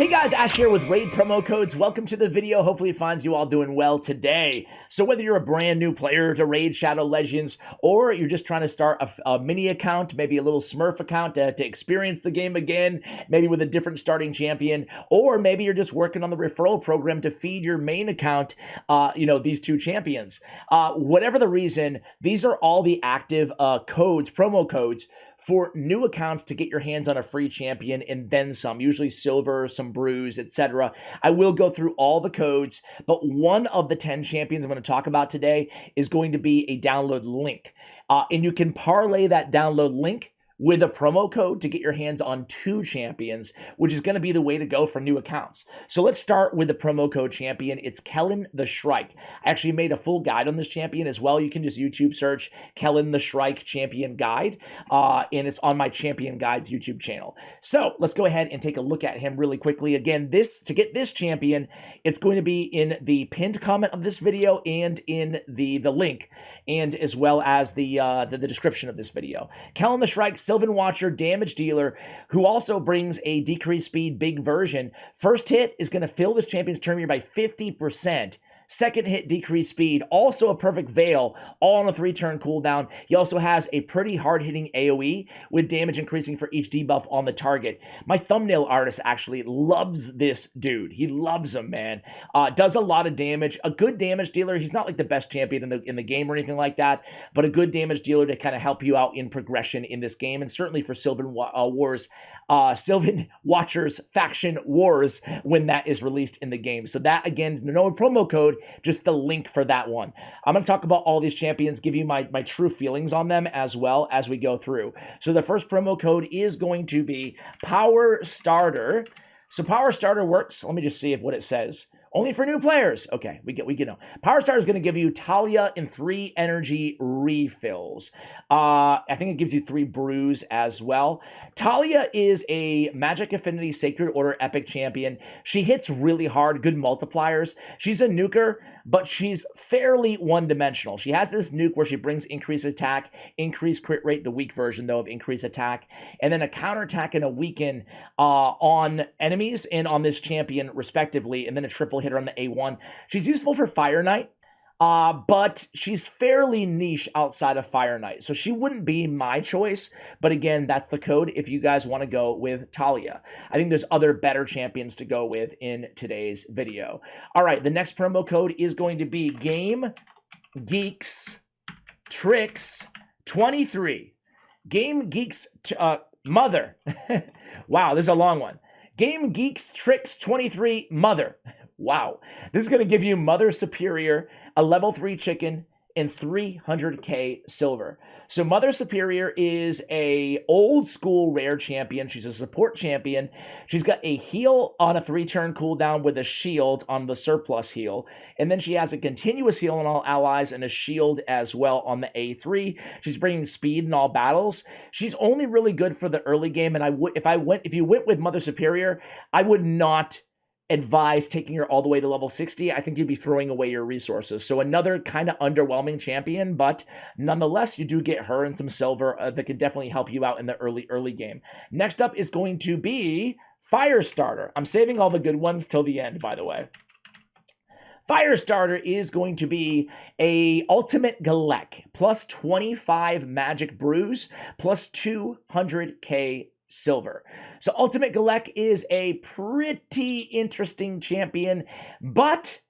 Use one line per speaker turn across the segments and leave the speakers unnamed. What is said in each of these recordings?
Hey guys, Ash here with Raid promo codes. Welcome to the video. Hopefully it finds you all doing well today. So whether you're a brand new player to Raid Shadow Legends, or you're just trying to start a mini account, maybe a little Smurf account to experience the game again, maybe with a different starting champion, or maybe you're just working on the referral program to feed your main account, these two champions. Whatever the reason, these are all the active promo codes for new accounts to get your hands on a free champion and then some, usually silver, some brews, etc. I will go through all the codes, but one of the 10 champions I'm going to talk about today is going to be a download link. And you can parlay that download link with a promo code to get your hands on 2 champions, which is going to be the way to go for new accounts. So let's start with the promo code champion. It's Kellen the Shrike. I actually made a full guide on this champion as well. You can just YouTube search Kellen the Shrike champion guide, and it's on my Champion Guides YouTube channel. So let's go ahead and take a look at him really quickly. Again, to get this champion, it's going to be in the pinned comment of this video and in the link, and as well as the description of this video. Kellen the Shrike, Sylvan Watcher, damage dealer, who also brings a decreased speed big version. First hit is going to fill this champion's turn meter by 50%. Second hit, decreased speed, also a perfect veil, all on a 3-turn cooldown. He also has a pretty hard-hitting AoE with damage increasing for each debuff on the target. My thumbnail artist actually loves this dude. He loves him, man. Does a lot of damage. A good damage dealer. He's not like the best champion in the game or anything like that, but a good damage dealer to kind of help you out in progression in this game, and certainly for Sylvan Watchers Faction Wars when that is released in the game. So that, again, no promo code, just the link for that one. I'm going to talk about all these champions, give you my true feelings on them as well as we go through. So the first promo code is going to be Powerstarter. So Powerstarter works. Let me just see what it says. Only for new players. Okay, we get know. Powerstarter is going to give you Tallia and 3 energy refills. I think it gives you 3 brews as well. Tallia is a Magic Affinity Sacred Order Epic Champion. She hits really hard, good multipliers. She's a nuker, but she's fairly one-dimensional. She has this nuke where she brings increased attack, increased crit rate, the weak version though of increased attack, and then a counterattack and a weaken on enemies and on this champion respectively, and then a triple hitter on the A1. She's useful for Fire Knight, but she's fairly niche outside of Fire Knight, so she wouldn't be my choice. But again, that's the code if you guys want to go with Tallia. I think there's other better champions to go with in today's video. All right, the next promo code is going to be GameGeeksTricks23. Mother. Wow, this is a long one. GameGeeksTricks23Mother. Wow. This is going to give you Mother Superior, a level 3 chicken, and 300k silver. So Mother Superior is a old school rare champion. She's a support champion. She's got a heal on a 3-turn cooldown with a shield on the surplus heal. And then she has a continuous heal on all allies and a shield as well on the A3. She's bringing speed in all battles. She's only really good for the early game. And if you went with Mother Superior, I would not advise taking her all the way to level 60. I think you'd be throwing away your resources. So another kind of underwhelming champion, but nonetheless, you do get her and some silver that can definitely help you out in the early game. Next up is going to be Firestarter. I'm saving all the good ones till the end, by the way. Firestarter is going to be a ultimate Galek, plus 25 magic brews, plus 200k silver. So Ultimate Galek is a pretty interesting champion, but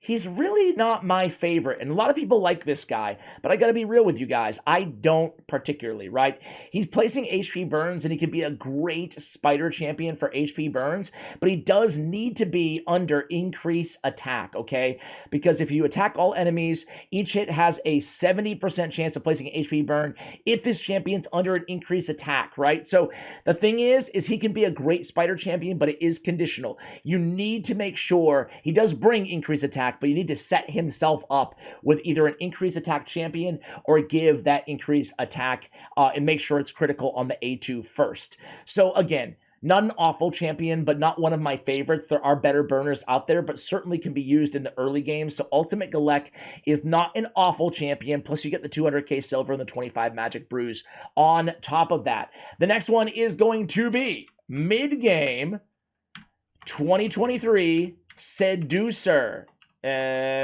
he's really not my favorite. And a lot of people like this guy, but I gotta be real with you guys. I don't particularly, right? He's placing HP burns, and he could be a great spider champion for HP burns, but he does need to be under increase attack, okay? Because if you attack all enemies, each hit has a 70% chance of placing an HP burn if this champion's under an increase attack, right? So the thing is he can be a great spider champion, but it is conditional. You need to make sure he does bring increase attack, but you need to set himself up with either an increase attack champion or give that increase attack and make sure it's critical on the A2 first. So again, not an awful champion, but not one of my favorites. There are better burners out there, but certainly can be used in the early game. So Ultimate Galek is not an awful champion. Plus you get the 200k silver and the 25 magic brews on top of that. The next one is going to be mid-game 2023 Seducer.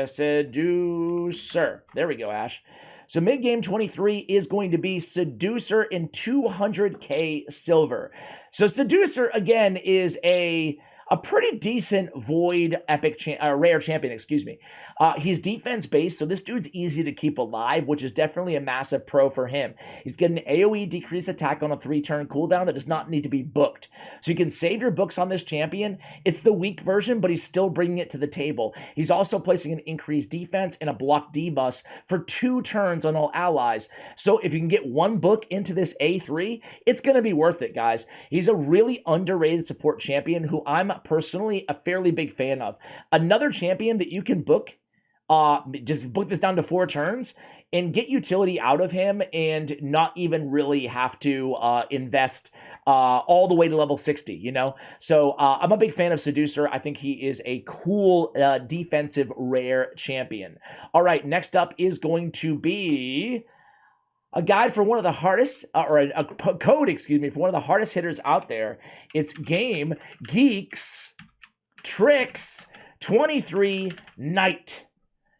Seducer. There we go, Ash. So mid-game 23 is going to be Seducer in 200k silver. So Seducer, again, is a pretty decent void rare champion, excuse me. He's defense based, so this dude's easy to keep alive, which is definitely a massive pro for him. He's getting an AoE decreased attack on a 3-turn cooldown that does not need to be booked. So you can save your books on this champion. It's the weak version, but he's still bringing it to the table. He's also placing an increased defense and a block debuff for 2 turns on all allies. So if you can get 1 book into this A3, it's going to be worth it, guys. He's a really underrated support champion who I'm personally a fairly big fan of. Another champion that you can book, just book this down to 4 turns and get utility out of him and not even really have to invest all the way to level 60, you know? So I'm a big fan of Seducer. I think he is a cool defensive rare champion. All right, next up is going to be a guide for one of the hardest, or a code, excuse me, for one of the hardest hitters out there. It's GameGeeksTricks23 Knight.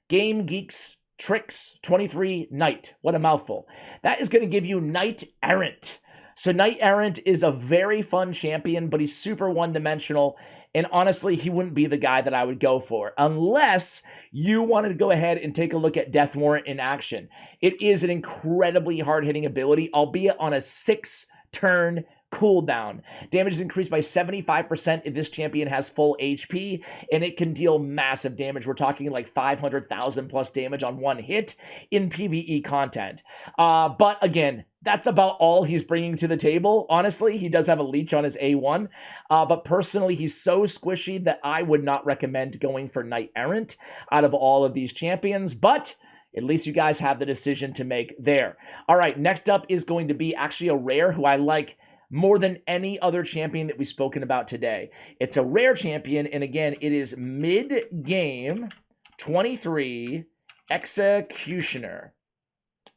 GameGeeksTricks23 Knight. What a mouthful. That is going to give you knight-errant. So knight-errant is a very fun champion, but he's super one-dimensional. And honestly, he wouldn't be the guy that I would go for unless you wanted to go ahead and take a look at Death Warrant in action. It is an incredibly hard-hitting ability, albeit on a 6-turn cooldown. Damage is increased by 75% if this champion has full HP, and it can deal massive damage. We're talking like 500,000 plus damage on 1 hit in PvE content. But again, that's about all he's bringing to the table. Honestly, he does have a leech on his A1, but personally, he's so squishy that I would not recommend going for knight-errant out of all of these champions, but at least you guys have the decision to make there. All right, next up is going to be actually a rare who I like more than any other champion that we've spoken about today. It's a rare champion, and again, it is mid-game 23 Executioner.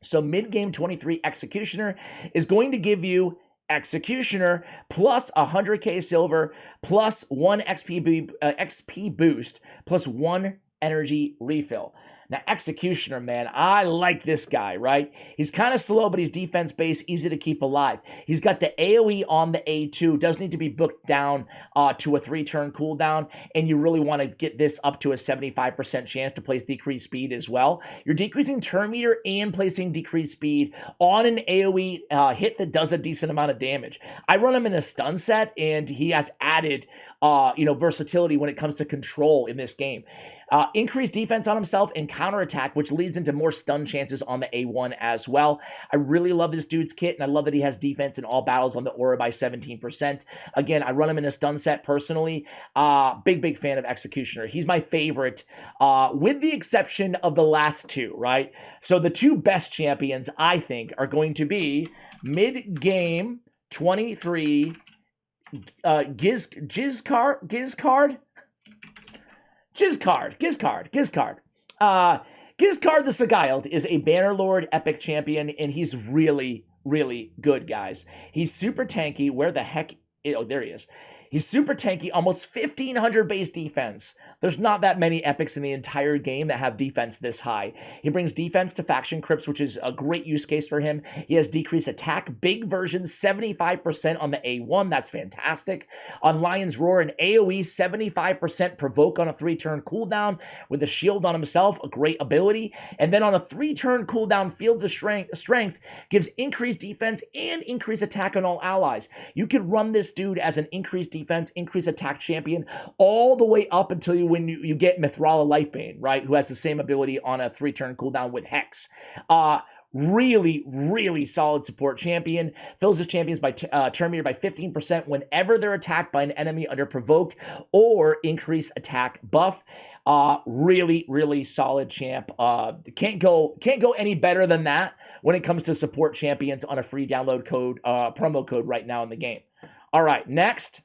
So mid-game 23 Executioner is going to give you Executioner plus 100k silver plus 1 XP boost plus 1 energy refill. Now, Executioner, man, I like this guy, right? He's kind of slow, but he's defense-based, easy to keep alive. He's got the AoE on the A2, does need to be booked down to a 3-turn cooldown, and you really want to get this up to a 75% chance to place decreased speed as well. You're decreasing turn meter and placing decreased speed on an AoE hit that does a decent amount of damage. I run him in a stun set, and he has added versatility when it comes to control in this game. Increased defense on himself and counterattack, which leads into more stun chances on the A1 as well. I really love this dude's kit, and I love that he has defense in all battles on the aura by 17%. Again, I run him in a stun set personally. Big fan of Executioner. He's my favorite, with the exception of the last 2, right? So the 2 best champions, I think, are going to be mid-game 23 Gizcard. Gizcard the Sagiled is a Bannerlord epic champion, and he's really good, guys. He's super tanky. Where the heck? Oh, there he is. He's super tanky, almost 1,500 base defense. There's not that many epics in the entire game that have defense this high. He brings defense to faction crypts, which is a great use case for him. He has decreased attack, big version, 75% on the A1. That's fantastic. On Lion's Roar, an AoE 75% provoke on a 3-turn cooldown with a shield on himself, a great ability. And then on a 3-turn cooldown, Field of Strength gives increased defense and increased attack on all allies. You could run this dude as an increased defense, increased attack champion all the way up until you get Mithrala Lifebane, right? Who has the same ability on a 3-turn cooldown with Hex. Really solid support champion. Fills his champions by turn meter by 15% whenever they're attacked by an enemy under provoke or increase attack buff. Really solid champ. Can't go any better than that when it comes to support champions on a free download code, promo code right now in the game. All right, next,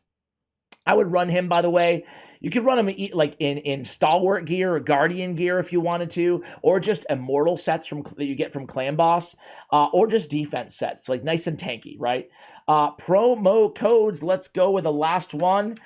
I would run him, by the way. You could run him in Stalwart gear or Guardian gear if you wanted to, or just Immortal sets that you get from Clan Boss, or just defense sets, like nice and tanky, right? Promo codes, let's go with the last one.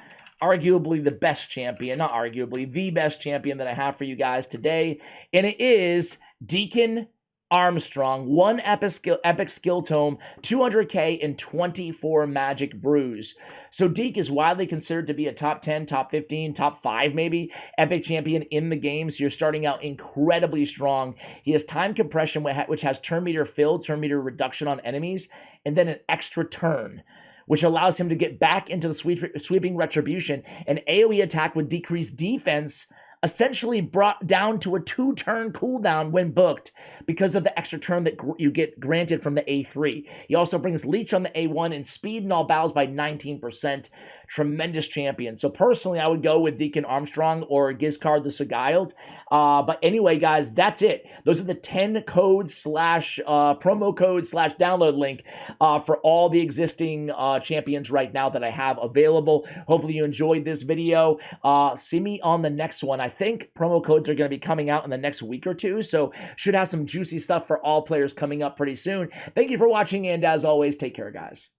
arguably the best champion, not arguably, the best champion that I have for you guys today, and it is Deacon Armstrong, 1 epic skill tome, 200k, and 24 magic brews. So Deke is widely considered to be a top 10, top 15, top 5 maybe epic champion in the game. So you're starting out incredibly strong. He has time compression, which has turn meter fill, turn meter reduction on enemies, and then an extra turn, which allows him to get back into the sweeping retribution. An AoE attack with decreased defense, essentially brought down to a 2-turn cooldown when booked because of the extra turn that you get granted from the A3. He also brings Leech on the A1 and speed in all battles by 19%. Tremendous champion. So personally, I would go with Deacon Armstrong or Gizcard the Segiled. But anyway, guys, that's it. Those are the 10 codes slash promo code slash download link for all the existing champions right now that I have available. Hopefully you enjoyed this video. See me on the next one. I think promo codes are going to be coming out in the next week or two, so should have some juicy stuff for all players coming up pretty soon. Thank you for watching, and as always, take care, guys.